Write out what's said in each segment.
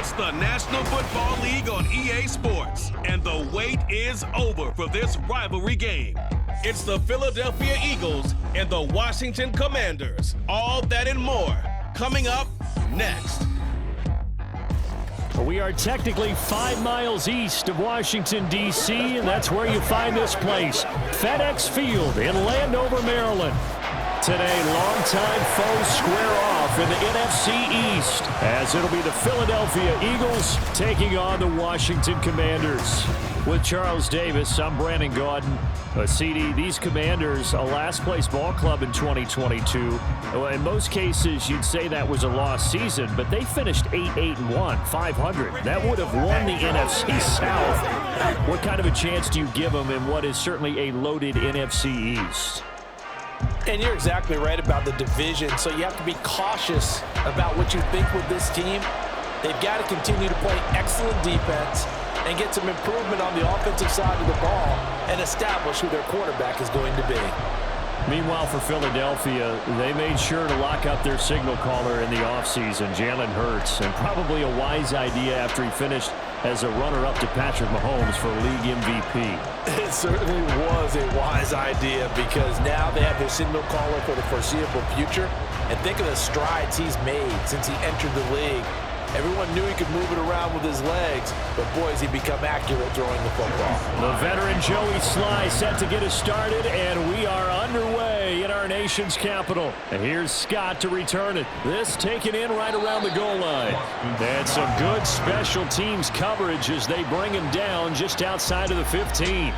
It's the National Football League on EA Sports, and the wait is over for this rivalry game. It's the Philadelphia Eagles and the Washington Commanders. All that and more coming up next. We are technically 5 miles east of Washington, D.C., and that's where you find this place, FedEx Field in Landover, Maryland. Today, longtime foes square off in the NFC East, as it'll be the Philadelphia Eagles taking on the Washington Commanders. With Charles Davis, I'm Brandon Gaudin. CD, these Commanders, a last-place ball club in 2022. In most cases, you'd say that was a lost season, but they finished 8-1, 500. That would have won the NFC South. What kind of a chance do you give them in what is certainly a loaded NFC East? And you're exactly right about the division, so you have to be cautious about what you think with this team. They've got to continue to play excellent defense and get some improvement on the offensive side of the ball and establish who their quarterback is going to be. Meanwhile, for Philadelphia, they made sure to lock up their signal caller in the offseason, Jalen Hurts, and probably a wise idea after he finished as a runner-up to Patrick Mahomes for league MVP. It certainly was a wise idea because now they have their signal caller for the foreseeable future. And think of the strides he's made since he entered the league. Everyone knew he could move it around with his legs, but boy, has he become accurate throwing the football. The veteran Joey Sly set to get us started, and we are underway in our nation's capital. And here's Scott to return it. This taken in right around the goal line. And some good special teams coverage as they bring him down just outside of the 15.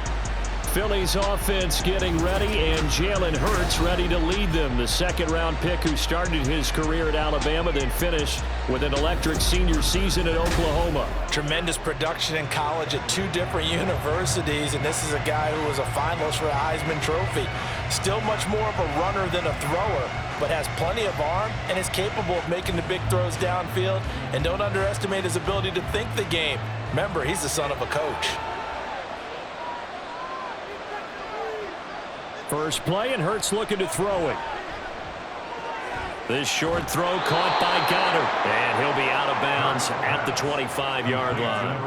Philly's offense getting ready, and Jalen Hurts ready to lead them. The second-round pick who started his career at Alabama, then finished with an electric senior season at Oklahoma. Tremendous production in college at 2 different universities, and this is a guy who was a finalist for the Heisman Trophy. Still much more of a runner than a thrower, but has plenty of arm and is capable of making the big throws downfield. And don't underestimate his ability to think the game. Remember, he's the son of a coach. First play, and Hurts looking to throw it. This short throw caught by Goddard, and he'll be out of bounds at the 25-yard line.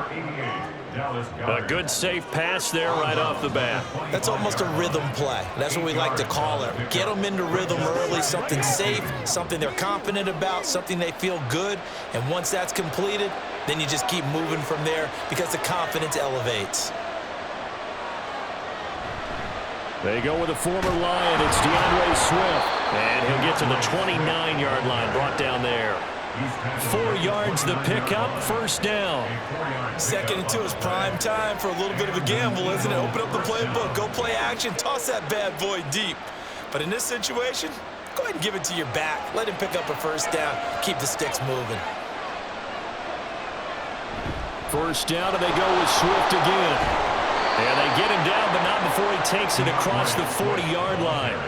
A good, safe pass there right off the bat. That's almost a rhythm play. That's what we like to call it. Get them into rhythm early, something safe, something they're confident about, something they feel good. And once that's completed, then you just keep moving from there because the confidence elevates. They go with a former Lion. It's DeAndre Swift. And he'll get to the 29-yard line, brought down there. 4 yards the pickup, first down. 2nd and 2 is prime time for a little bit of a gamble, isn't it? Open up the playbook, go play action, toss that bad boy deep. But in this situation, go ahead and give it to your back. Let him pick up a first down. Keep the sticks moving. First down, and they go with Swift again. And they get him down, but not before he takes it across the 40-yard line.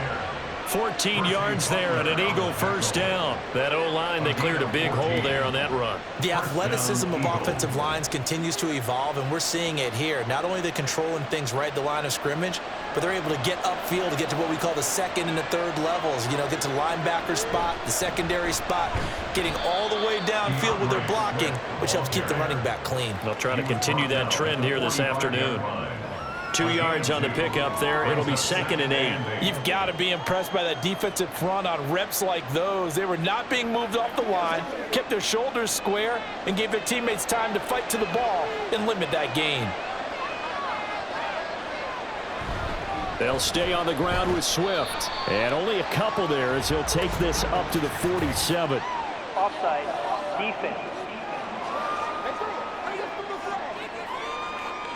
14 yards there and an Eagle first down. That O-line, they cleared a big hole there on that run. The athleticism of offensive lines continues to evolve, and we're seeing it here. Not only are they controlling things right at the line of scrimmage, but they're able to get upfield to get to what we call the 2nd and the 3rd levels. You know, get to the linebacker spot, the secondary spot, getting all the way downfield with their blocking, which helps keep the running back clean. They'll try to continue that trend here this afternoon. 2 yards on the pickup there. It'll be 2nd and 8. You've got to be impressed by that defensive front on reps like those. They were not being moved off the line, kept their shoulders square, and gave their teammates time to fight to the ball and limit that gain. They'll stay on the ground with Swift. And only a couple there as he'll take this up to the 47. Offside, defense.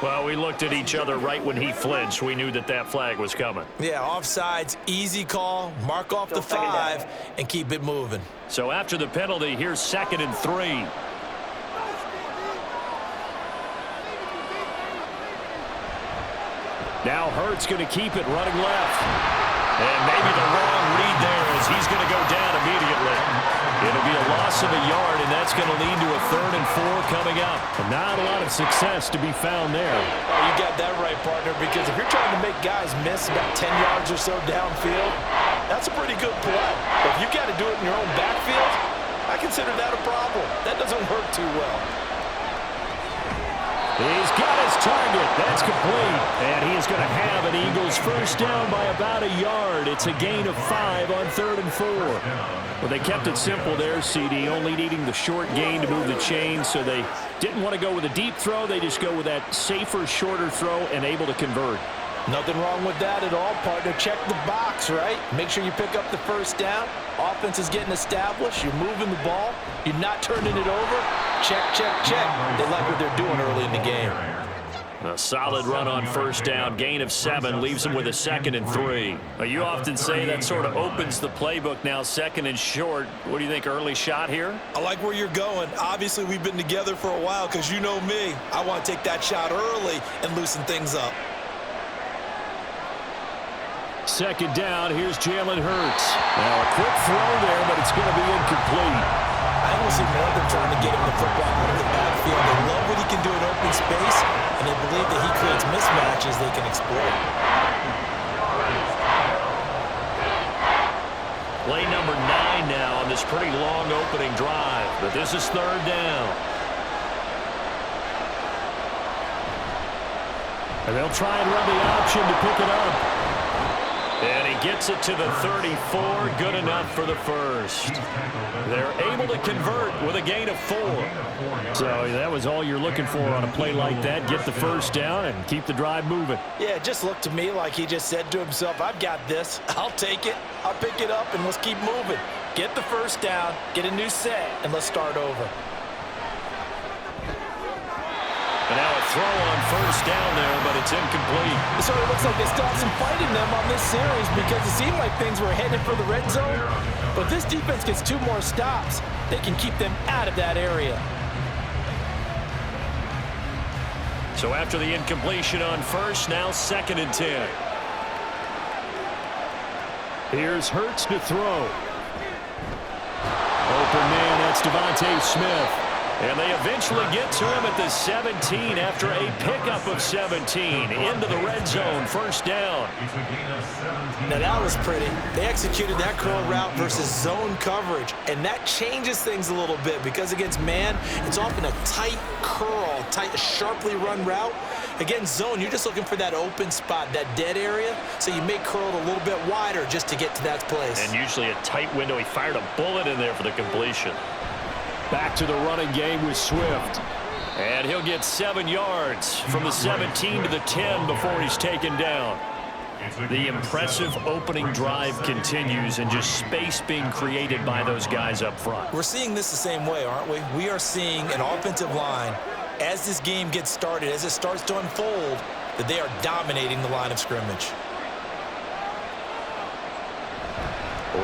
Well, we looked at each other right when he flinched. We knew that that flag was coming. Yeah, offsides, easy call, mark off the 5, and keep it moving. So after the penalty, here's 2nd and 3. Now Hurts going to keep it running left. And maybe the wrong read there as he's going to go down immediately. It'll be a loss of a yard, and that's going to lead to a 3rd and 4 coming up. Not a lot of success to be found there. Oh, you got that right, partner, because if you're trying to make guys miss about 10 yards or so downfield, that's a pretty good play. But if you've got to do it in your own backfield, I can consider that a problem. That doesn't work too well. He's got his target. That's complete. And he is going to have an Eagles first down by about a yard. It's a gain of 5 on 3rd and 4. Well, they kept it simple there, CD, only needing the short gain to move the chain, so they didn't want to go with a deep throw. They just go with that safer, shorter throw and able to convert. Nothing wrong with that at all, partner. Check the box, right? Make sure you pick up the first down. Offense is getting established. You're moving the ball. You're not turning it over. Check, check, check. They like what they're doing early in the game. A solid run on first down. Gain of 7 leaves them with a 2nd and 3. You often say that sort of opens the playbook now, 2nd and short. What do you think, early shot here? I like where you're going. Obviously, we've been together for a while because you know me. I want to take that shot early and loosen things up. 2nd down, here's Jalen Hurts. Now a quick throw there, but it's going to be incomplete. I will see more than trying to get him the football out of the backfield. They love what he can do in open space, and they believe that he creates mismatches they can exploit. Play number 9 now on this pretty long opening drive, but this is 3rd down. And they'll try and run the option to pick it up. And he gets it to the 34, good enough for the first. They're able to convert with a gain of 4. So that was all you're looking for on a play like that. Get the first down and keep the drive moving. Yeah, it just looked to me like he just said to himself, I've got this. I'll take it. I'll pick it up, and let's keep moving. Get the first down, get a new set, and let's start over. And now a throw on first down there, but it's incomplete. It sort of looks like they still have some fight in them on this series because it seemed like things were headed for the red zone. But this defense gets 2 more stops. They can keep them out of that area. So after the incompletion on first, now 2nd and 10. Here's Hurts to throw. Open man, that's Devontae Smith. And they eventually get to him at the 17 after a pickup of 17 into the red zone, first down. Now that was pretty. They executed that curl route versus zone coverage, and that changes things a little bit because against man, it's often a tight curl, sharply run route. Against zone, you're just looking for that open spot, that dead area, so you may curl it a little bit wider just to get to that place. And usually a tight window. He fired a bullet in there for the completion. Back to the running game with Swift. And he'll get 7 yards from the 17 to the 10 before he's taken down. The impressive opening drive continues and just space being created by those guys up front. We're seeing this the same way, aren't we? We are seeing an offensive line, as this game gets started, as it starts to unfold, that they are dominating the line of scrimmage.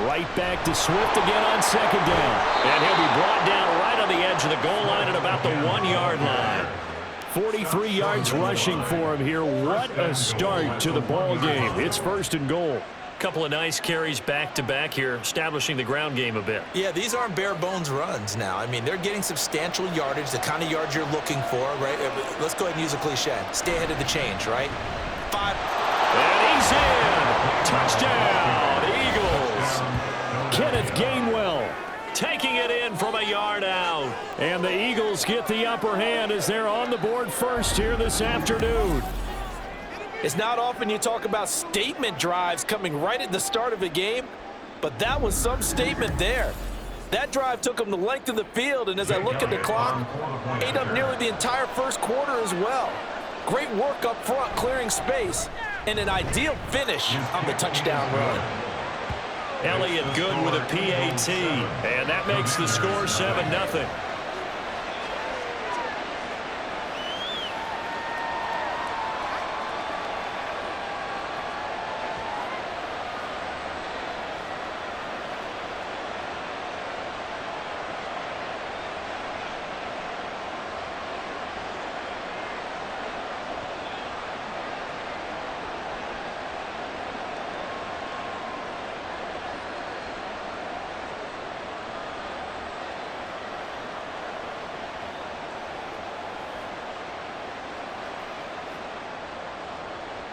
Right back to Swift again on 2nd down. And he'll be brought down right on the edge of the goal line at about the 1-yard line. 43 yards rushing for him here. What a start to the ball game. It's 1st and goal. Couple of nice carries back-to-back here, establishing the ground game a bit. Yeah, these aren't bare-bones runs now. I mean, they're getting substantial yardage, the kind of yards you're looking for, right? Let's go ahead and use a cliche. Stay ahead of the change, right? 5. And he's in. Touchdown, Eagles. Kenneth Gainwell taking it in from a yard out. And the Eagles get the upper hand as they're on the board first here this afternoon. It's not often you talk about statement drives coming right at the start of a game, but that was some statement there. That drive took them the length of the field, and as I look at the clock, ate up nearly the entire first quarter as well. Great work up front, clearing space, and an ideal finish on the touchdown run. Elliott good with a PAT, and that makes the score 7-0.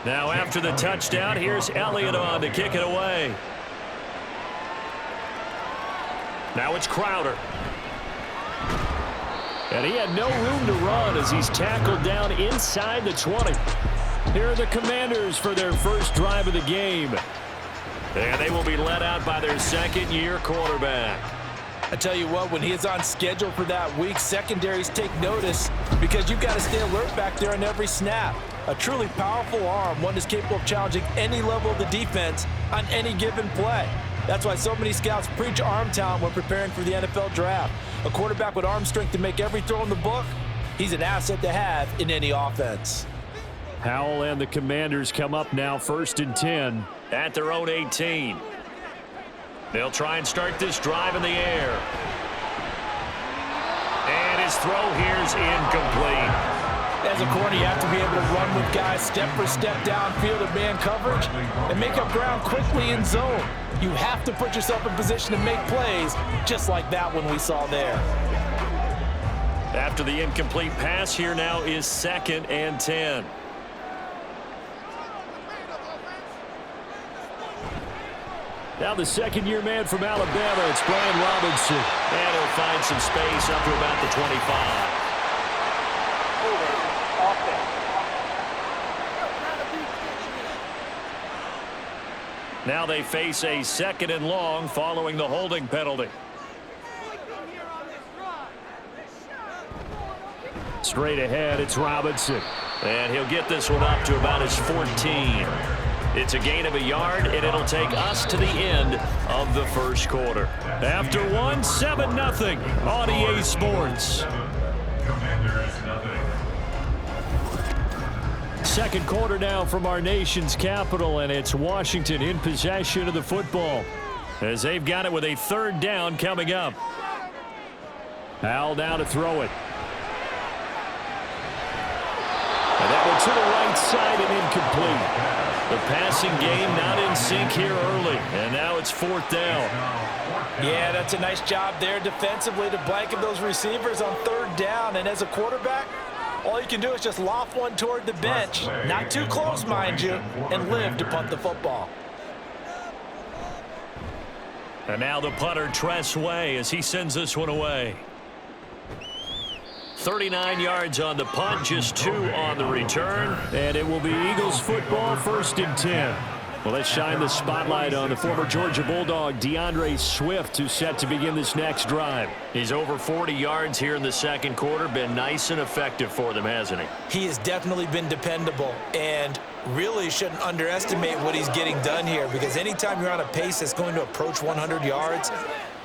Now after the touchdown, here's Elliott on to kick it away. Now it's Crowder. And he had no room to run as he's tackled down inside the 20. Here are the Commanders for their first drive of the game. And they will be led out by their second-year quarterback. I tell you what, when he is on schedule for that week, secondaries take notice because you've got to stay alert back there on every snap. A truly powerful arm, one that's capable of challenging any level of the defense on any given play. That's why so many scouts preach arm talent when preparing for the NFL draft. A quarterback with arm strength to make every throw in the book, he's an asset to have in any offense. Howell and the Commanders come up now, 1st and 10 at their own 18. They'll try and start this drive in the air. And his throw here is incomplete. As a corner, you have to be able to run with guys step for step downfield in man coverage and make up ground quickly in zone. You have to put yourself in position to make plays, just like that one we saw there. After the incomplete pass, here now is 2nd and 10. Now the second-year man from Alabama, it's Brian Robinson. And he'll find some space up to about the 25. Now they face a 2nd and long following the holding penalty. Straight ahead, it's Robinson. And he'll get this one up to about his 14. It's a gain of a yard, and it'll take us to the end of the first quarter. After one, 7-0 on EA Sports. Second quarter now from our nation's capital, and it's Washington in possession of the football as they've got it with a 3rd down coming up. Howell now to throw it. And that one to the right side and incomplete. The passing game not in sync here early, and now it's 4th down. Yeah, that's a nice job there defensively to blanket those receivers on 3rd down, and as a quarterback, all you can do is just loft one toward the bench, not too close, mind you, and live to punt the football. And now the punter, Tress Way, as he sends this one away. 39 yards on the punt, just 2 on the return. And it will be Eagles football, 1st and 10. Well, let's shine the spotlight on the former Georgia Bulldog, DeAndre Swift, who's set to begin this next drive. He's over 40 yards here in the second quarter. Been nice and effective for them, hasn't he? He has definitely been dependable, and really shouldn't underestimate what he's getting done here, because anytime you're on a pace that's going to approach 100 yards,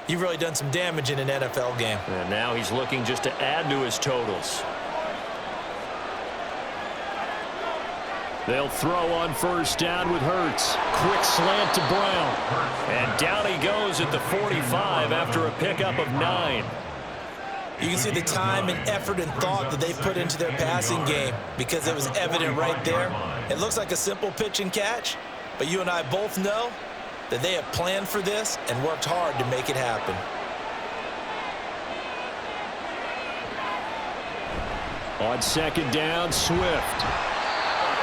you've really done some damage in an NFL game. And now he's looking just to add to his totals. They'll throw on 1st down with Hurts. Quick slant to Brown. And down he goes at the 45 after a pickup of 9. You can see the time and effort and thought that they've put into their passing game, because it was evident right there. It looks like a simple pitch and catch, but you and I both know that they have planned for this and worked hard to make it happen. On 2nd down, Swift.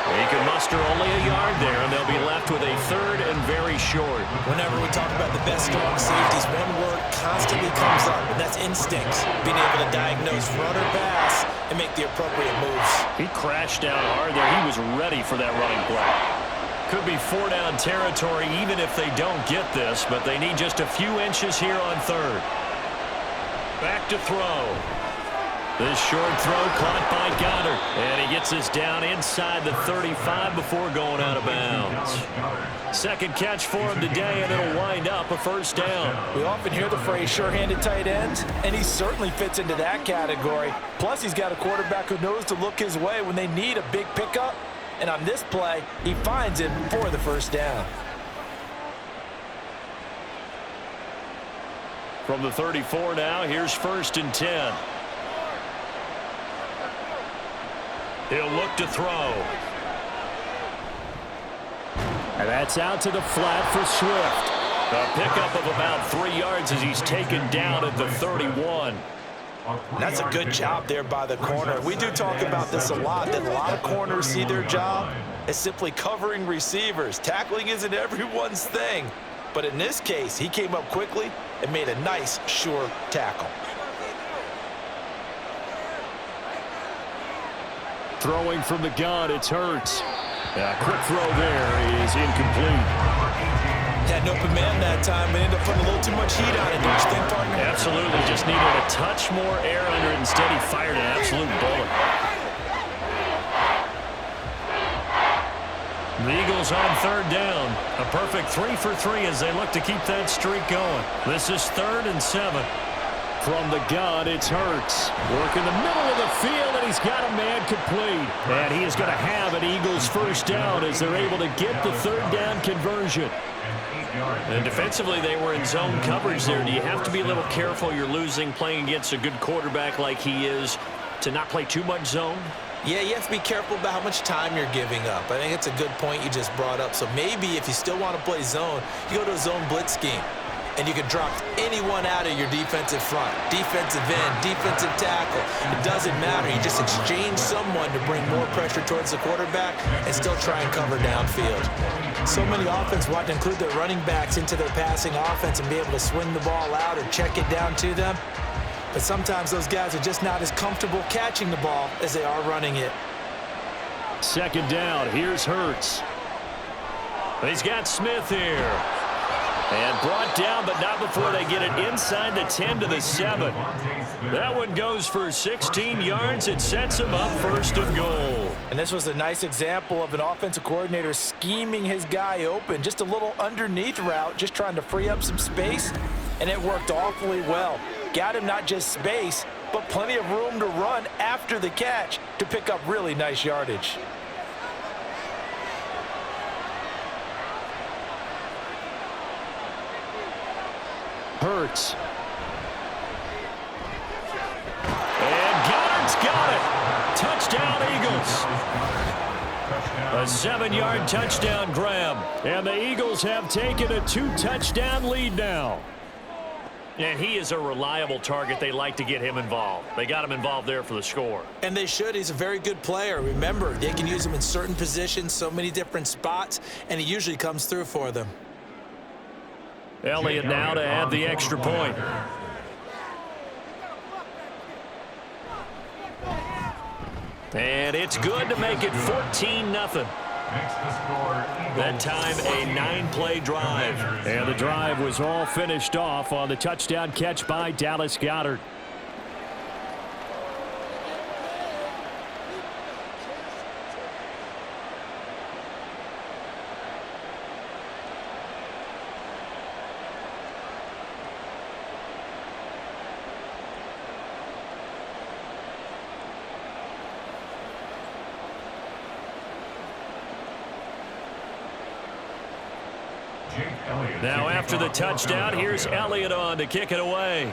He can muster only a yard there, and they'll be left with a 3rd and very short. Whenever we talk about the best strong safeties, one word constantly comes up, and that's instincts. Being able to diagnose run or pass and make the appropriate moves. He crashed down hard there. He was ready for that running play. Could be 4-down territory even if they don't get this, but they need just a few inches here on 3rd. Back to throw. This short throw caught by Goddard. And he gets us down inside the 35 before going out of bounds. Second catch for him today, and it'll wind up a 1st down. We often hear the phrase sure-handed tight ends, and he certainly fits into that category. Plus, he's got a quarterback who knows to look his way when they need a big pickup. And on this play, he finds it for the 1st down. From the 34 now, here's 1st and 10. He'll look to throw. And that's out to the flat for Swift. A pickup of about 3 yards as he's taken down at the 31. That's a good job there by the corner. We do talk about this a lot, that a lot of corners see their job as simply covering receivers. Tackling isn't everyone's thing. But in this case, he came up quickly and made a nice, sure tackle. Throwing from the gun, it's Hurts. Quick throw there is incomplete. Had an open man that time and ended up putting a little too much heat on it, don't you think, partner? Absolutely. Just needed a touch more air under it. Instead, he fired an absolute bullet. The Eagles on third down. A perfect 3 for 3 as they look to keep that streak going. This is 3rd and 7. From the gun, it's Hurts. Work in the middle of the field, and he's got a man complete. And he is going to have an Eagles first down as they're able to get the third down conversion. And defensively, they were in zone coverage there. Do you have to be a little careful? You're losing, playing against a good quarterback like he is, to not play too much zone? Yeah, you have to be careful about how much time you're giving up. I think it's a good point you just brought up. So maybe if you still want to play zone, you go to a zone blitz scheme. And you can drop anyone out of your defensive front, defensive end, defensive tackle. It doesn't matter. You just exchange someone to bring more pressure towards the quarterback and still try and cover downfield. So many offenses want to include their running backs into their passing offense and be able to swing the ball out or check it down to them. But sometimes those guys are just not as comfortable catching the ball as they are running it. Second down, here's Hurts. He's got Smith here. And brought down, but not before they get it inside the 10 to the 7. That one goes for 16 yards. It sets him up 1st and goal. And this was a nice example of an offensive coordinator scheming his guy open. Just a little underneath route, just trying to free up some space. And it worked awfully well. Got him not just space, but plenty of room to run after the catch to pick up really nice yardage. Hurts. And Goddard's got it. Touchdown, Eagles. A 7-yard touchdown grab. And the Eagles have taken a 2-touchdown lead now. And he is a reliable target. They like to get him involved. They got him involved there for the score. And they should. He's a very good player. Remember, they can use him in certain positions, so many different spots, and he usually comes through for them. Elliott now to add the extra point. And it's good to make it 14-0. That time a 9-play drive. And the drive was all finished off on the touchdown catch by Dallas Goedert. Now after the touchdown, here's Elliott on to kick it away.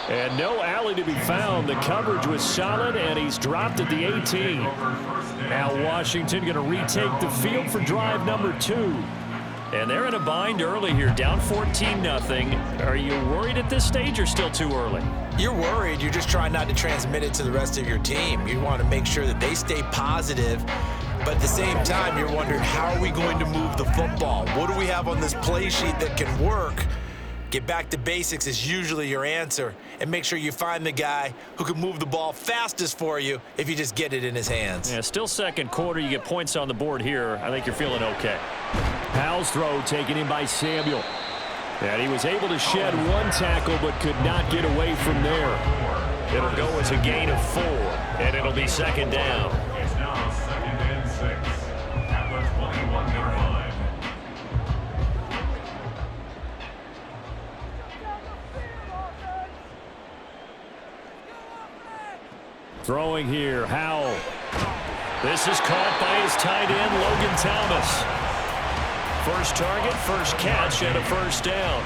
And no alley to be found. The coverage was solid, and he's dropped at the 18. Now Washington going to retake the field for drive number 2. And they're in a bind early here, down 14-0. Are you worried at this stage or still too early? You're worried. You're just trying not to transmit it to the rest of your team. You want to make sure that they stay positive. But at the same time, you're wondering, how are we going to move the football? What do we have on this play sheet that can work? Get back to basics is usually your answer. And make sure you find the guy who can move the ball fastest for you if you just get it in his hands. Yeah, still second quarter. You get points on the board here. I think you're feeling okay. Powell's throw taken in by Samuel. And he was able to shed one tackle but could not get away from there. It'll go as a gain of 4, and it'll be second down. It's now 2nd and 6 at the 21-yard line. Throwing here, Howell. This is caught by his tight end, Logan Thomas. First target, first catch, and a first down.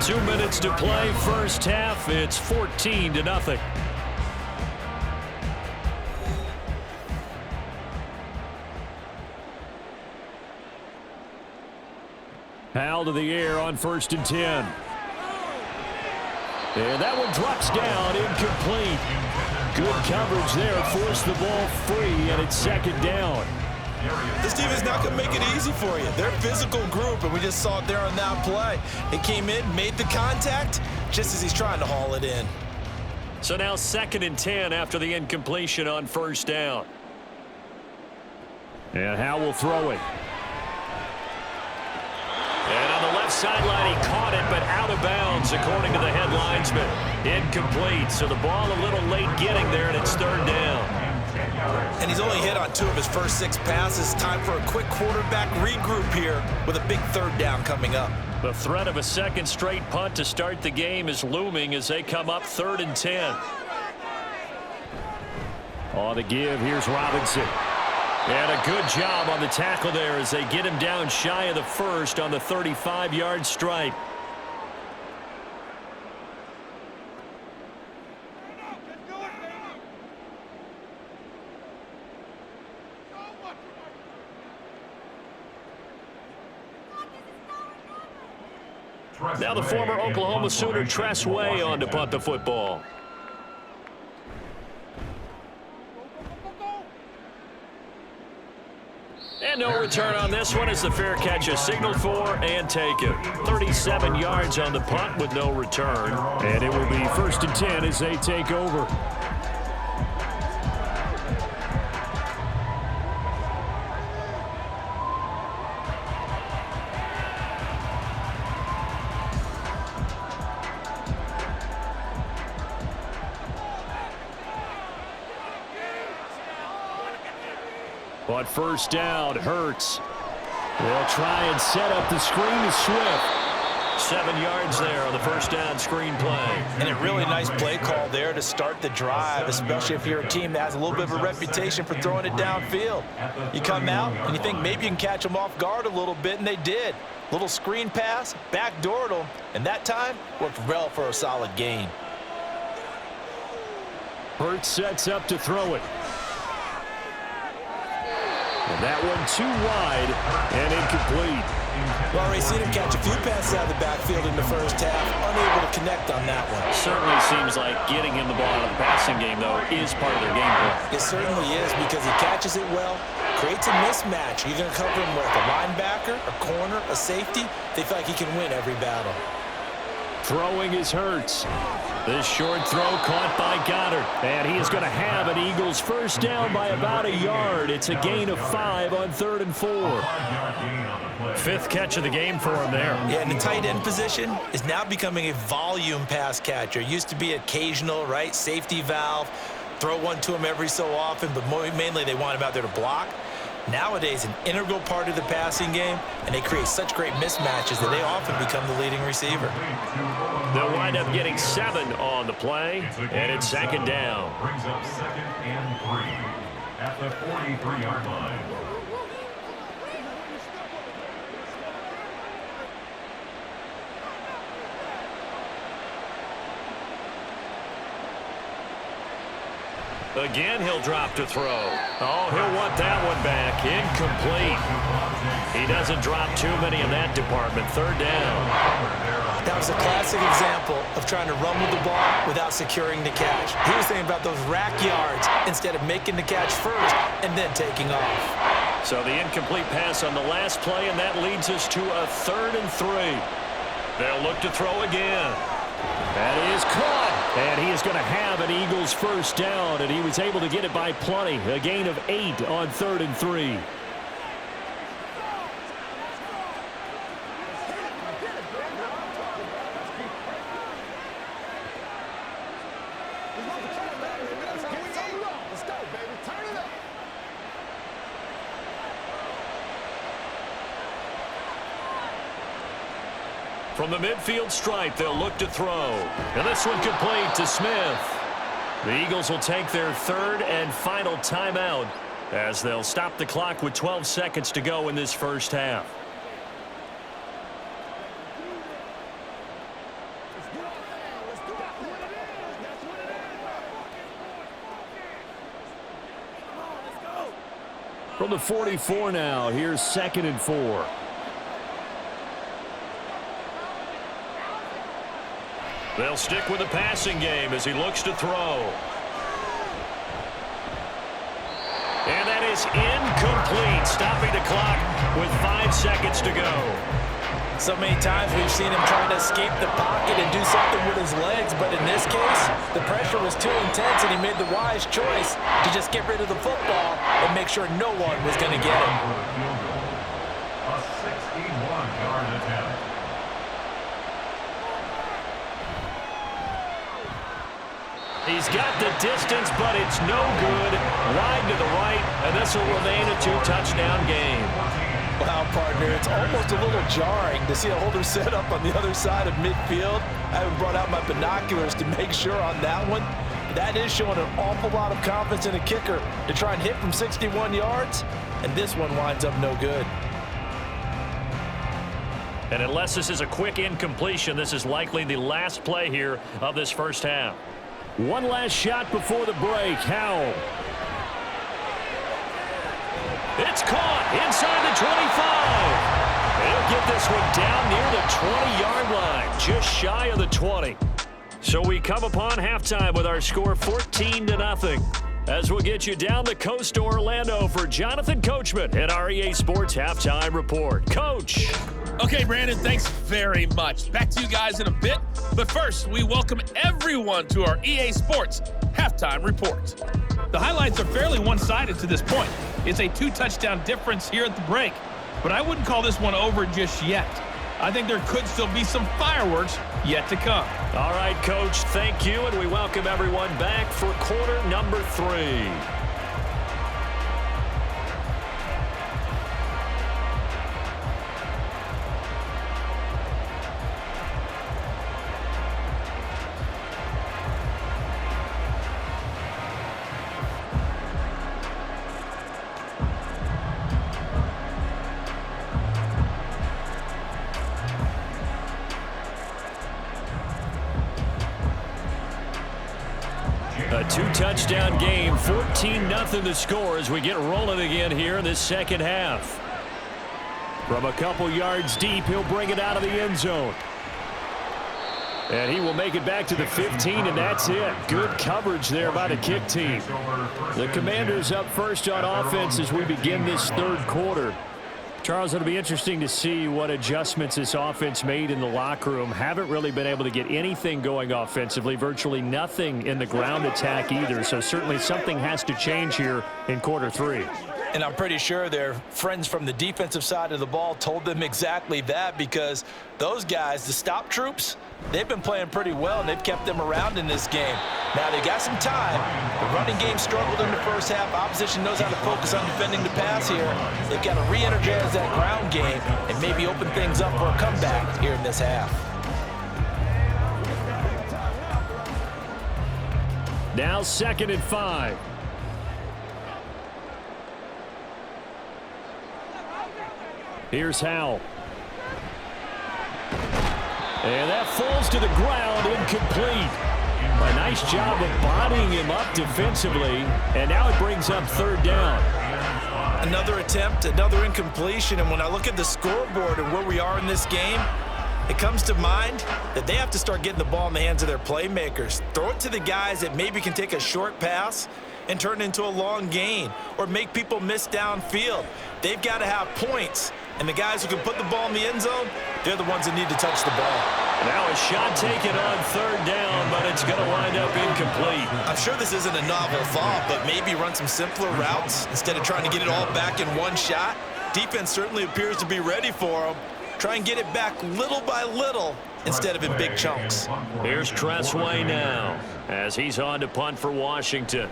2 minutes to play, first half. It's 14-0. Howell to the air on 1st and 10. And that one drops down, incomplete. Good coverage there, forced the ball free, and it's second down. This team is not going to make it easy for you. They're a physical group, and we just saw it there on that play. He came in, made the contact, just as he's trying to haul it in. So now 2nd and 10 after the incompletion on 1st down. And Howe will throw it. And on the left sideline, he caught it, but out of bounds, according to the head linesman. Incomplete, so the ball a little late getting there, and it's 3rd down. And he's only hit on 2 of his first 6 passes. Time for a quick quarterback regroup here with a big 3rd down coming up. The threat of a 2nd straight punt to start the game is looming as they come up 3rd and 10. On the give, here's Robinson. And a good job on the tackle there as they get him down shy of the 1st on the 35-yard stripe. Now the former Oklahoma Sooner Tress Way on to punt the football. And no return on this one as the fair catch is signaled for and taken. 37 yards on the punt with no return. And it will be 1st and 10 as they take over. On 1st down, Hurts. They'll try and set up the screen to Swift. 7 yards there on the 1st down screen play. And a really nice play call there to start the drive, especially if you're a team that has a little bit of a reputation for throwing it downfield. You come out and you think maybe you can catch them off guard a little bit, and they did. Little screen pass, backdoored them, and that time worked well for a solid gain. Hurts sets up to throw it. And that one too wide and incomplete. Well, already seen him catch a few passes out of the backfield in the 1st half, unable to connect on that one. Certainly seems like getting him the ball out of the passing game, though, is part of their game plan. It certainly is because he catches it well, creates a mismatch. You're going to cover him with a linebacker, a corner, a safety. They feel like he can win every battle. Throwing is Hurts. This short throw caught by Goddard. And he is going to have an Eagles 1st down by about a yard. It's a gain of 5 on 3rd and 4. 5th catch of the game for him there. Yeah, and the tight end position is now becoming a volume pass catcher. Used to be occasional, right? Safety valve. Throw one to him every so often, but mainly they want him out there to block. Nowadays, an integral part of the passing game, and they create such great mismatches that they often become the leading receiver. They'll wind up getting 7 on the play, and it's 2nd down. Brings up 2nd and 3 at the 43-yard line. Again, he'll drop to throw. Oh, he'll want that one back. Incomplete. He doesn't drop too many in that department. 3rd down. That was a classic example of trying to run with the ball without securing the catch. He was thinking about those rack yards instead of making the catch first and then taking off. So the incomplete pass on the last play, and that leads us to a 3rd and 3. They'll look to throw again. That is caught. And he is going to have an Eagles 1st down, and he was able to get it by plenty. A gain of 8 on 3rd and 3. From the midfield stripe, they'll look to throw. And this one complete to Smith. The Eagles will take their 3rd and final timeout as they'll stop the clock with 12 seconds to go in this 1st half. From the 44 now, here's 2nd and 4. They'll stick with the passing game as he looks to throw. And that is incomplete. incomplete, stopping the clock with 5 seconds to go. So many times we've seen him trying to escape the pocket and do something with his legs, but in this case, the pressure was too intense and he made the wise choice to just get rid of the football and make sure no one was going to get him. A 61-yard attempt. He's got the distance, but it's no good. Wide to the right, and this will remain a 2-touchdown game. Wow, partner, it's almost a little jarring to see a holder set up on the other side of midfield. I haven't brought out my binoculars to make sure on that one. That is showing an awful lot of confidence in a kicker to try and hit from 61 yards, and this one winds up no good. And unless this is a quick incompletion, this is likely the last play here of this first half. One last shot before the break. Howell. It's caught inside the 25. They'll get this one down near the 20-yard line, just shy of the 20. So we come upon halftime with our score 14-0. As we'll get you down the coast to Orlando for Jonathan Coachman at our EA Sports Halftime Report. Coach. Okay, Brandon, thanks very much. Back to you guys in a bit. But first, we welcome everyone to our EA Sports Halftime Report. The highlights are fairly one-sided to this point. It's a 2-touchdown difference here at the break, but I wouldn't call this one over just yet. I think there could still be some fireworks yet to come. All right, Coach, thank you, and we welcome everyone back for quarter number 3. A 2-touchdown game, 14-0 the score as we get rolling again here in this second half. From a couple yards deep, he'll bring it out of the end zone. And he will make it back to the 15, and that's it. Good coverage there by the kick team. The Commanders up first on offense as we begin this third quarter. Charles, it'll be interesting to see what adjustments this offense made in the locker room. Haven't really been able to get anything going offensively, virtually nothing in the ground attack either. So certainly something has to change here in quarter 3. And I'm pretty sure their friends from the defensive side of the ball told them exactly that, because those guys, the stop troops, they've been playing pretty well, and they've kept them around in this game. Now, they got some time. The running game struggled in the first half. Opposition knows how to focus on defending the pass here. They've got to re-energize that ground game and maybe open things up for a comeback here in this half. Now 2nd and 5. Here's Howell. And that falls to the ground, incomplete. A nice job of bodying him up defensively, and now it brings up 3rd down. Another attempt, another incompletion, and when I look at the scoreboard and where we are in this game, it comes to mind that they have to start getting the ball in the hands of their playmakers. Throw it to the guys that maybe can take a short pass and turn it into a long gain, or make people miss downfield. They've got to have points. And the guys who can put the ball in the end zone, they're the ones that need to touch the ball. Now a shot taken on 3rd down, but it's going to wind up incomplete. I'm sure this isn't a novel thought, but maybe run some simpler routes instead of trying to get it all back in one shot. Defense certainly appears to be ready for them. Try and get it back little by little instead of in big chunks. Here's Tressway now as he's on to punt for Washington.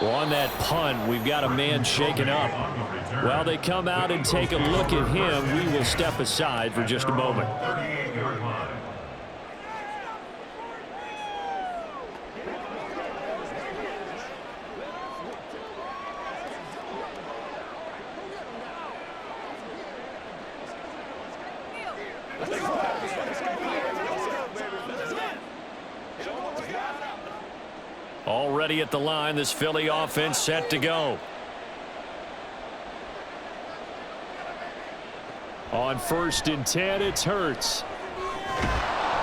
On that punt, we've got a man shaken up. While they come out and take a look at him, we will step aside for just a moment. 38-yard line. Already at the line, this Philly offense set to go. On 1st and 10, it's Hurts.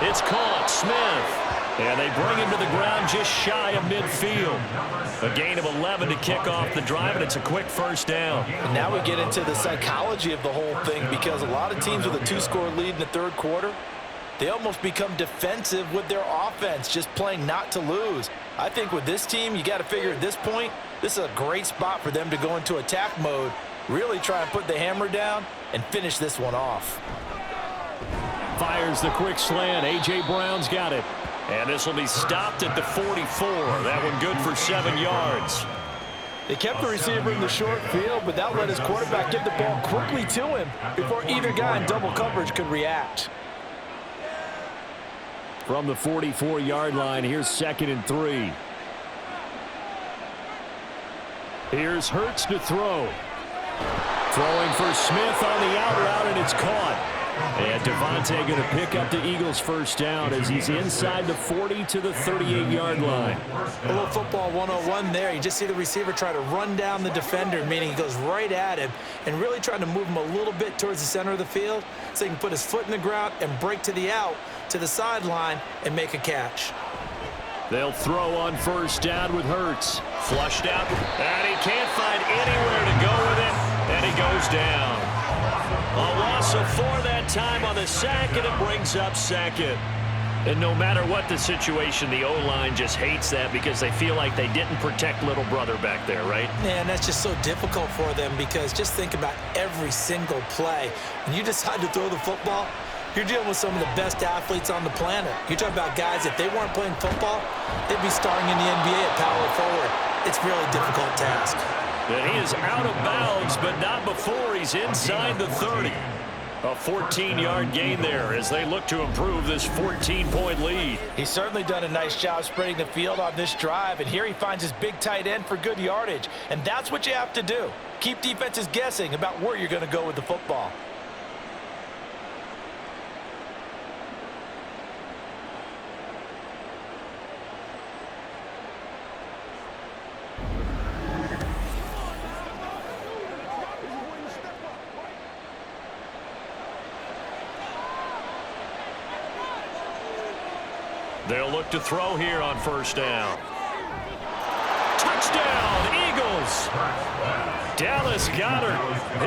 It's caught. Smith. And they bring him to the ground just shy of midfield. A gain of 11 to kick off the drive, and it's a quick first down. And now we get into the psychology of the whole thing, because a lot of teams with a 2-score lead in the third quarter, they almost become defensive with their offense, just playing not to lose. I think with this team, you got to figure at this point, this is a great spot for them to go into attack mode, really try and put the hammer down and finish this one off. Fires the quick slant. A.J. Brown's got it. And this will be stopped at the 44. That one good for 7 yards. They kept the receiver in the short field, but that let his quarterback get the ball quickly to him before either guy in double coverage could react. From the 44-yard line, here's 2nd and 3. Here's Hurts to throw. Throwing for Smith on the out route, and it's caught. And Devontae going to pick up the Eagles' first down as he's inside the 40 to the 38-yard line. A little football 101 there. You just see the receiver try to run down the defender, meaning he goes right at him and really trying to move him a little bit towards the center of the field so he can put his foot in the ground and break to the out, to the sideline, and make a catch. They'll throw on first down with Hurts. Flushed out, and he can't find anywhere to go with it, and he goes down. A loss of 4 that time on the sack, and it brings up 2nd. And no matter what the situation, the O-line just hates that because they feel like they didn't protect little brother back there, right? Man, that's just so difficult for them, because just think about every single play. When you decide to throw the football, you're dealing with some of the best athletes on the planet. You're talking about guys, if they weren't playing football, they'd be starting in the NBA at power forward. It's a really difficult task. And he is out of bounds, but not before he's inside the 30. A 14-yard gain there as they look to improve this 14-point lead. He's certainly done a nice job spreading the field on this drive, and here he finds his big tight end for good yardage. And that's what you have to do. Keep defenses guessing about where you're going to go with the football. They'll look to throw here on first down. Touchdown, Eagles! Dallas Goedert,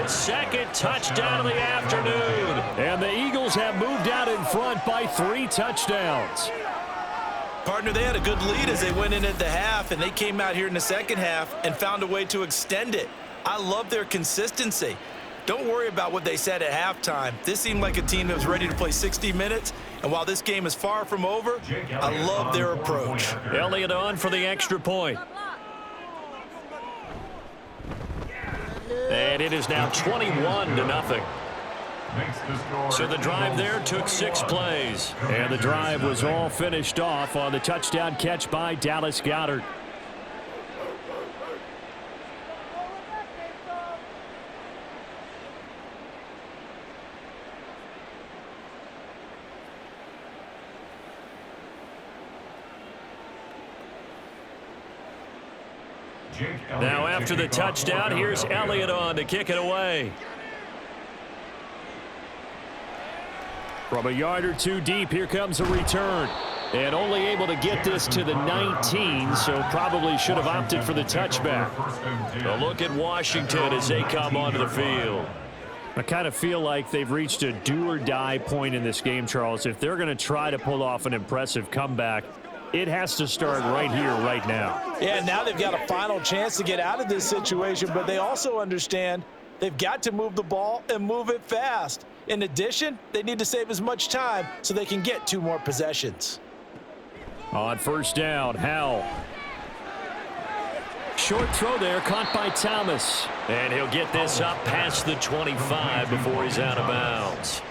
his 2nd touchdown of the afternoon. And the Eagles have moved out in front by 3 touchdowns. Partner, they had a good lead as they went in at the half, and they came out here in the second half and found a way to extend it. I love their consistency. Don't worry about what they said at halftime. This seemed like a team that was ready to play 60 minutes, and while this game is far from over, I love their approach. Elliott on for the extra point. And it is now 21-0. So the drive there took 6 plays. And the drive was all finished off on the touchdown catch by Dallas Goedert. Now after the touchdown, here's Elliott on to kick it away. From a yard or 2 deep, here comes a return. And only able to get this to the 19, so probably should have opted for the touchback. A look at Washington as they come onto the field. I kind of feel like they've reached a do-or-die point in this game, Charles. If they're going to try to pull off an impressive comeback, it has to start right here, right now. Yeah, now they've got a final chance to get out of this situation, but they also understand they've got to move the ball and move it fast. In addition, they need to save as much time so they can get 2 more possessions. On first down, Howell. Short throw there, caught by Thomas. And he'll get this up past the 25 before he's out of bounds.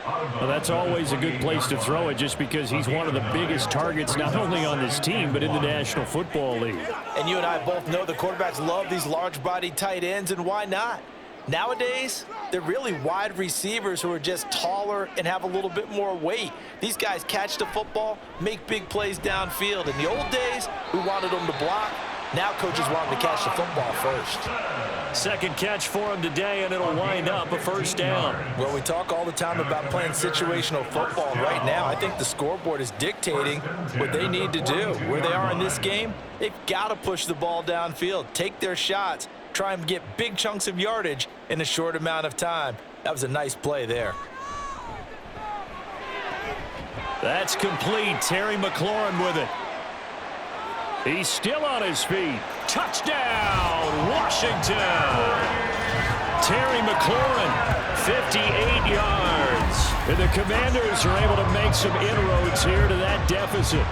Well, that's always a good place to throw it just because he's one of the biggest targets not only on this team but in the National Football League. And you and I both know the quarterbacks love these large-bodied tight ends, and why not? Nowadays, they're really wide receivers who are just taller and have a little bit more weight. These guys catch the football, make big plays downfield. In the old days, we wanted them to block. Now coaches want him to catch the football first. Second catch for him today, and it'll wind up a first down. Well, we talk all the time about playing situational football. Right now, I think the scoreboard is dictating what they need to do. Where they are in this game, they've got to push the ball downfield, take their shots, try and get big chunks of yardage in a short amount of time. That was a nice play there. That's complete. Terry McLaurin with it. He's still on his feet. Touchdown, Washington. Terry McLaurin, 58 yards. And the Commanders are able to make some inroads here to that deficit.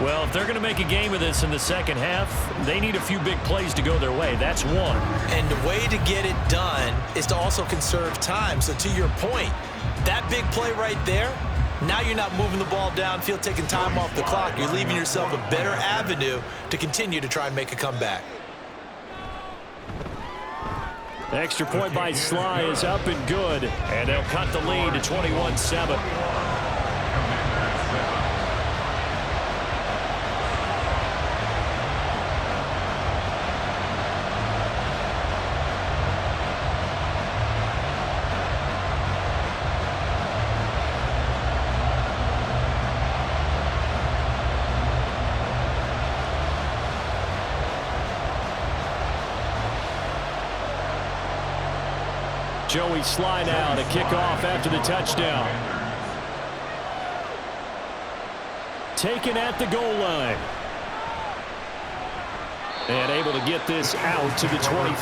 Well, if they're going to make a game of this in the second half, they need a few big plays to go their way. That's one. And the way to get it done is to also conserve time. So to your point, that big play right there, now you're not moving the ball downfield, taking time off the clock. You're leaving yourself a better avenue to continue to try and make a comeback. The extra point by Sly is up and good, and they'll cut the lead to 21-7. Joey Sly now to kick off after the touchdown. Taken at the goal line. And able to get this out to the 25.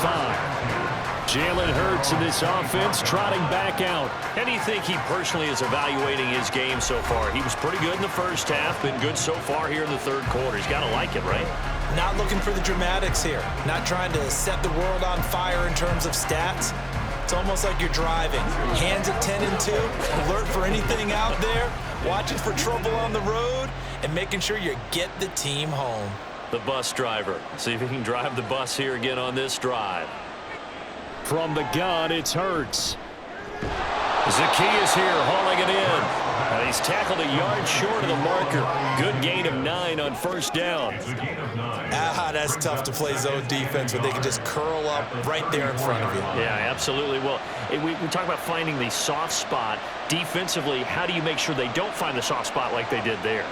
Jalen Hurts in this offense trotting back out. How do you think he personally is evaluating his game so far? He was pretty good in the first half, been good so far here in the third quarter. He's got to like it, right? Not looking for the dramatics here. Not trying to set the world on fire in terms of stats. It's almost like you're driving. Hands at 10 and 2, alert for anything out there, watching for trouble on the road, and making sure you get the team home. The bus driver. See if he can drive the bus here again on this drive. From the gun, it's Hurts. Zacchaeus here hauling it in. And he's tackled a yard short of the marker. Good gain of 9 on first down. That's tough to play zone defense when they can just curl up right there in front of you. Yeah, absolutely. Well, we talk about finding the soft spot. Defensively, how do you make sure they don't find the soft spot like they did there?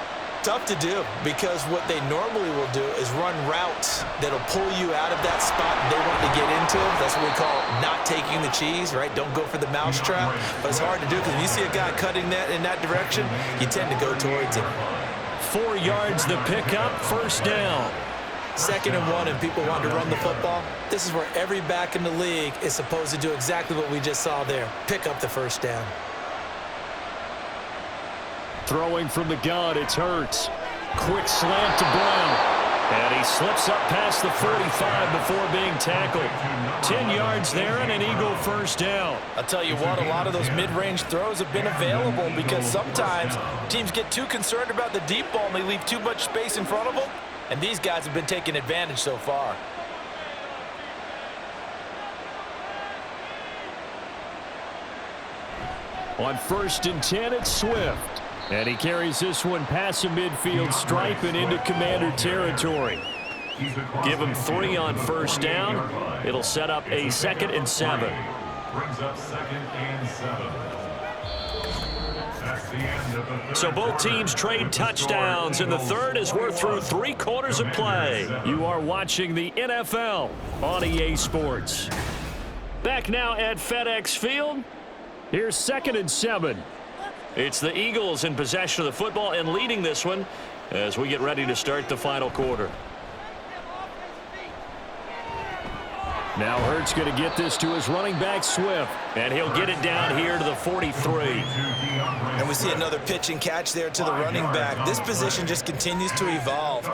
Tough to do, because what they normally will do is run routes that'll pull you out of that spot they want to get into. That's what we call not taking the cheese, right? Don't go for the mousetrap. But it's hard to do, because when you see a guy cutting that in that direction, you tend to go towards him. 4 yards the pickup, first down. 2nd and 1, and people want to run the football. This is where every back in the league is supposed to do exactly what we just saw there. Pick up the first down. Throwing from the gun, it's Hurts. Quick slant to Brown. And he slips up past the 45 before being tackled. 10 yards there and an Eagle first down. I'll tell you what, a lot of those mid-range throws have been available, because sometimes teams get too concerned about the deep ball and they leave too much space in front of them. And these guys have been taking advantage so far. On 1st and 10, it's Swift. And he carries this one past the midfield stripe and into Commander territory. Give him 3 on first down. It'll set up a 2nd and 7. Brings up 2nd and 7. That's the end of the third. So both teams trade touchdowns, and the third as we're through 3 quarters of play. You are watching the NFL on EA Sports. Back now at FedEx Field. Here's 2nd and 7. It's the Eagles in possession of the football and leading this one as we get ready to start the final quarter. Now Hurts going to get this to his running back Swift, and he'll get it down here to the 43. And we see another pitch and catch there to the running back. This position just continues to evolve.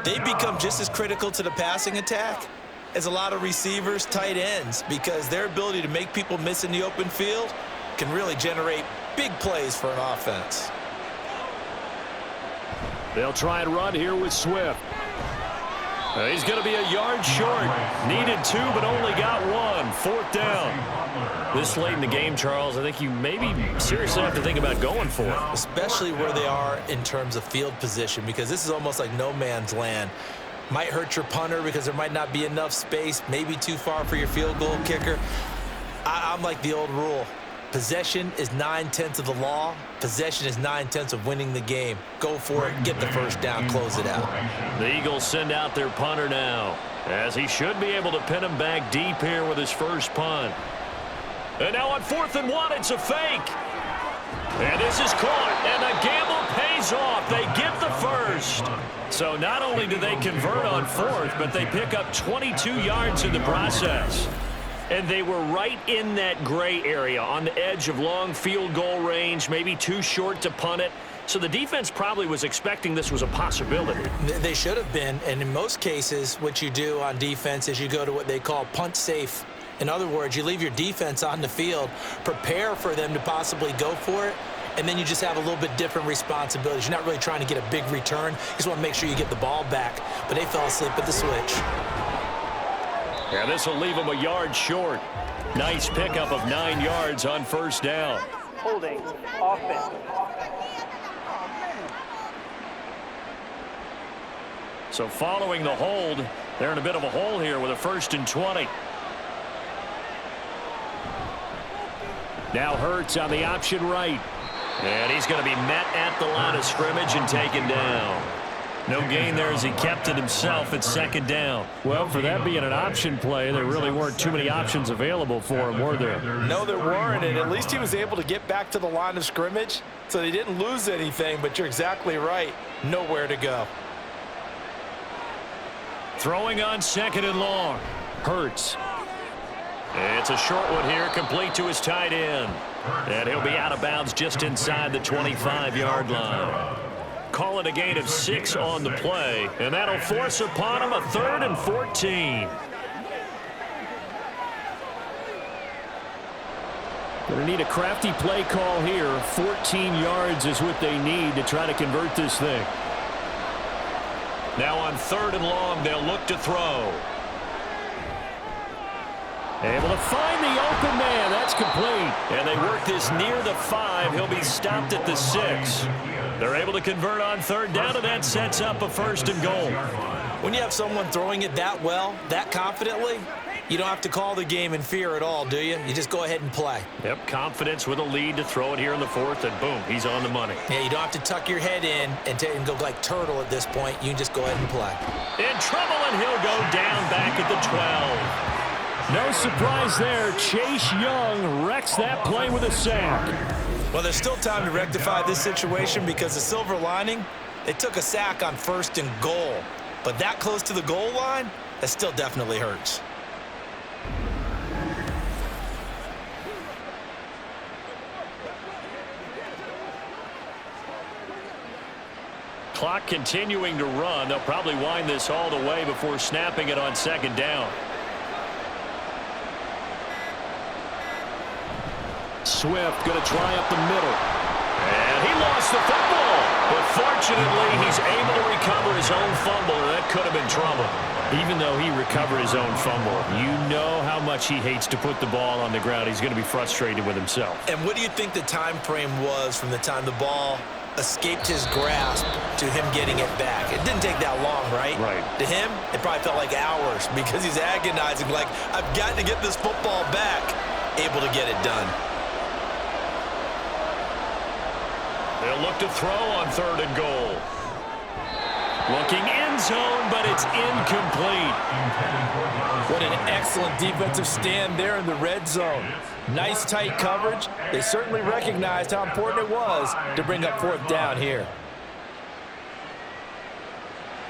They become just as critical to the passing attack as a lot of receivers, tight ends, because their ability to make people miss in the open field can really generate big plays for an offense. They'll try and run here with Swift. He's going to be a yard short. Needed 2, but only got 1. 4th down. This late in the game, Charles, I think you maybe seriously have to think about going for it. Especially where they are in terms of field position, because this is almost like no man's land. Might hurt your punter because there might not be enough space, maybe too far for your field goal kicker. I'm like the old rule. Possession is 9/10 of the law. Possession is 9/10 of winning the game. Go for it, get the first down, close it out. The Eagles send out their punter now, as he should be able to pin him back deep here with his first punt. And now on 4th and 1, it's a fake. And this is caught, and the gamble pays off. They get the first. So not only do they convert on 4th, but they pick up 22 yards in the process. And they were right in that gray area on the edge of long field goal range, maybe too short to punt it. So the defense probably was expecting this was a possibility. They should have been, and in most cases, what you do on defense is you go to what they call punt safe. In other words, you leave your defense on the field, prepare for them to possibly go for it, and then you just have a little bit different responsibilities. You're not really trying to get a big return. You just want to make sure you get the ball back. But they fell asleep at the switch. Yeah, this will leave him a yard short. Nice pickup of 9 yards on 1st down. Holding. Offense. So following the hold, they're in a bit of a hole here with a 1st and 20. Now Hurts on the option right. And he's going to be met at the line of scrimmage and taken down. No gain there as he kept it himself at 2nd down. Well, for that being an option play, there really weren't too many options available for him, were there? No, there weren't, and at least he was able to get back to the line of scrimmage, so they didn't lose anything, but you're exactly right. Nowhere to go. Throwing on 2nd and long. Hurts. It's a short one here, complete to his tight end. And he'll be out of bounds just inside the 25-yard line. Call it a gain of 6 on the play, and that'll force upon him a 3rd and 14. Going to need a crafty play call here. 14 yards is what they need to try to convert this thing. Now on 3rd and long, they'll look to throw. Able to find the open man. That's complete. And they work this near the 5. He'll be stopped at the 6. They're able to convert on 3rd down, and that sets up a 1st and goal. When you have someone throwing it that well, that confidently, you don't have to call the game in fear at all, do you? You just go ahead and play. Yep, confidence with a lead to throw it here in the 4th, and boom, he's on the money. Yeah, you don't have to tuck your head in and go like turtle at this point. You can just go ahead and play. In trouble, and he'll go down back at the 12. No surprise there. Chase Young wrecks that play with a sack. Well, there's still time to rectify this situation because the silver lining, they took a sack on 1st and goal. But that close to the goal line, that still definitely hurts. Clock continuing to run. They'll probably wind this all the way before snapping it on 2nd down. Swift going to try up the middle. And he lost the football. But fortunately, he's able to recover his own fumble, or that could have been trouble. Even though he recovered his own fumble, you know how much he hates to put the ball on the ground. He's going to be frustrated with himself. And what do you think the time frame was from the time the ball escaped his grasp to him getting it back? It didn't take that long, right? Right. To him, it probably felt like hours because he's agonizing, like, I've got to get this football back. Able to get it done. They'll look to throw on 3rd and goal. Looking end zone, but it's incomplete. What an excellent defensive stand there in the red zone. Nice tight coverage. They certainly recognized how important it was to bring up 4th down here.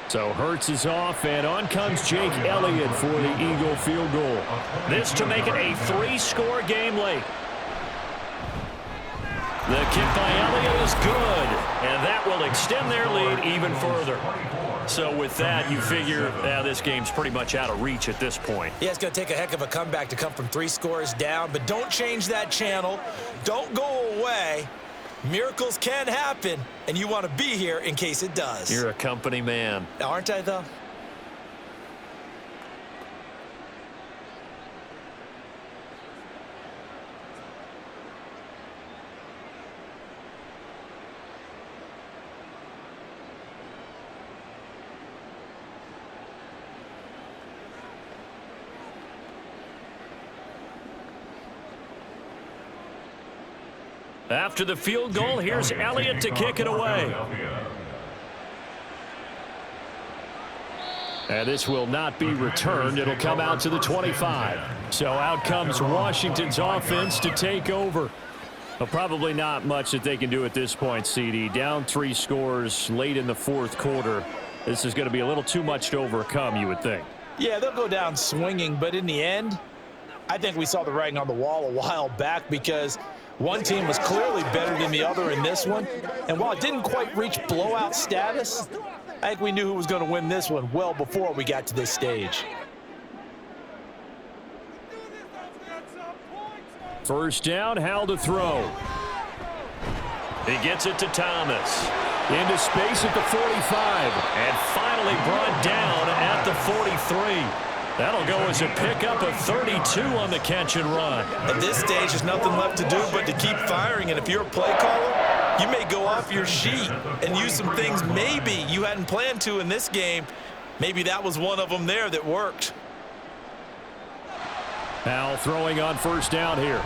So Hurts is off, and on comes Jake Elliott for the Eagle field goal. This to make it a 3-score game late. The kick by Elliott is good, and that will extend their lead even further. So with that, you figure this game's pretty much out of reach at this point. Yeah, it's going to take a heck of a comeback to come from 3 scores down, but don't change that channel. Don't go away. Miracles can happen, and you want to be here in case it does. You're a company man. Aren't I, though? After the field goal, here's Elliott to kick it away. And this will not be returned. It'll come out to the 25. So out comes Washington's offense to take over. Well, probably not much that they can do at this point, CD. Down 3 scores late in the fourth quarter. This is going to be a little too much to overcome, you would think. Yeah, they'll go down swinging, but in the end, I think we saw the writing on the wall a while back because one team was clearly better than the other in this one. And while it didn't quite reach blowout status, I think we knew who was going to win this one well before we got to this stage. First down, Howell to throw. He gets it to Thomas. Into space at the 45. And finally brought down at the 43. That'll go as a pickup of 32 on the catch and run. At this stage, there's nothing left to do but to keep firing. And if you're a play caller, you may go off your sheet and use some things maybe you hadn't planned to in this game. Maybe that was one of them there that worked. Howell throwing on first down here.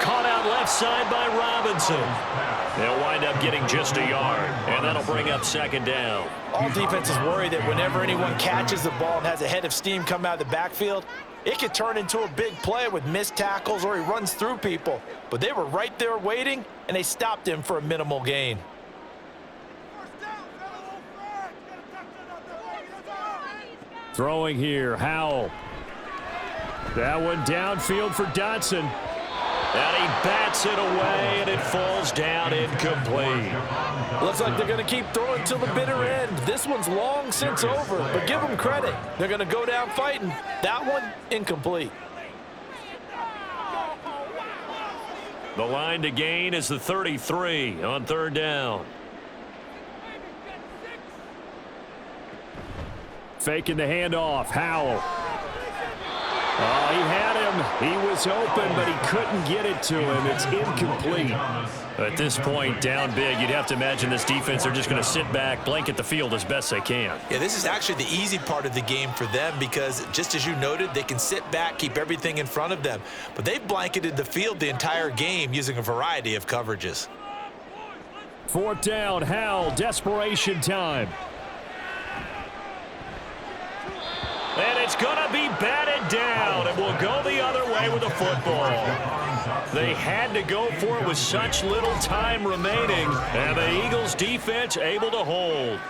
Caught out left side by Robinson. They'll wind up getting just a yard, and that'll bring up second down. All defenses worry that whenever anyone catches the ball and has a head of steam come out of the backfield, it could turn into a big play with missed tackles or he runs through people. But they were right there waiting, and they stopped him for a minimal gain. Throwing here, Howell. That one downfield for Dotson. And he bats it away, and it falls down incomplete. Looks like they're going to keep throwing till the bitter end. This one's long since over, but give them credit. They're going to go down fighting. That one, incomplete. The line to gain is the 33 on third down. Faking the handoff, Howell. Oh, he had him. He was open, but he couldn't get it to him. It's incomplete. At this point, down big, you'd have to imagine this defense, they're just going to sit back, blanket the field as best they can. Yeah, this is actually the easy part of the game for them because, just as you noted, they can sit back, keep everything in front of them. But they've blanketed the field the entire game using a variety of coverages. Fourth down, Howell, desperation time. And it's going to be batted down, and we'll go the other way with the football. They had to go for it with such little time remaining, and the Eagles' defense able to hold.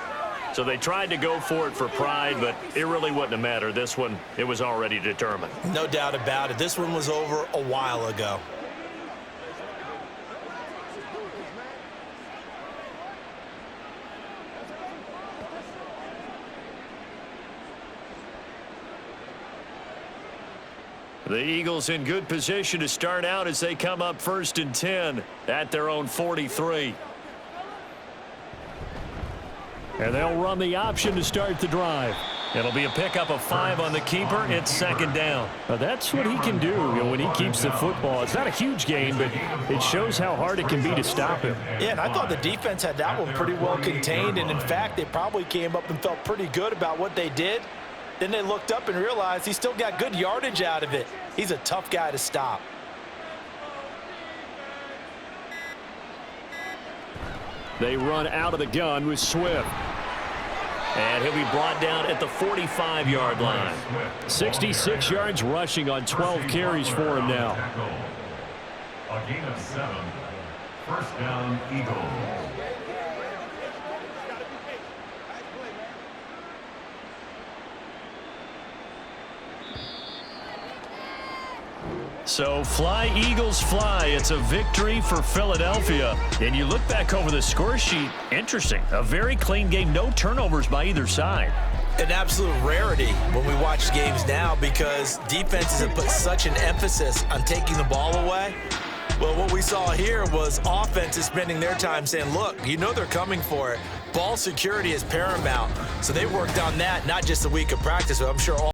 So they tried to go for it for pride, but it really wouldn't have mattered. This one, it was already determined. No doubt about it. This one was over a while ago. The Eagles in good position to start out as they come up 1st and 10 at their own 43. And they'll run the option to start the drive. It'll be a pickup of 5 on the keeper. It's second down. Now that's what he can do when he keeps the football. It's not a huge gain, but it shows how hard it can be to stop him. Yeah, and I thought the defense had that one pretty well contained. And, in fact, they probably came up and felt pretty good about what they did. Then they looked up and realized he still got good yardage out of it. He's a tough guy to stop. They run out of the gun with Swift. And he'll be brought down at the 45-yard line. 66 yards rushing on 12 carries for him now. A gain of 7. First down, Eagles. So fly, Eagles, fly. It's a victory for Philadelphia. And you look back over the score sheet, interesting. A very clean game, no turnovers by either side. An absolute rarity when we watch games now because defenses have put such an emphasis on taking the ball away. Well, what we saw here was offenses spending their time saying, look, you know they're coming for it. Ball security is paramount. So they worked on that, not just a week of practice, but I'm sure all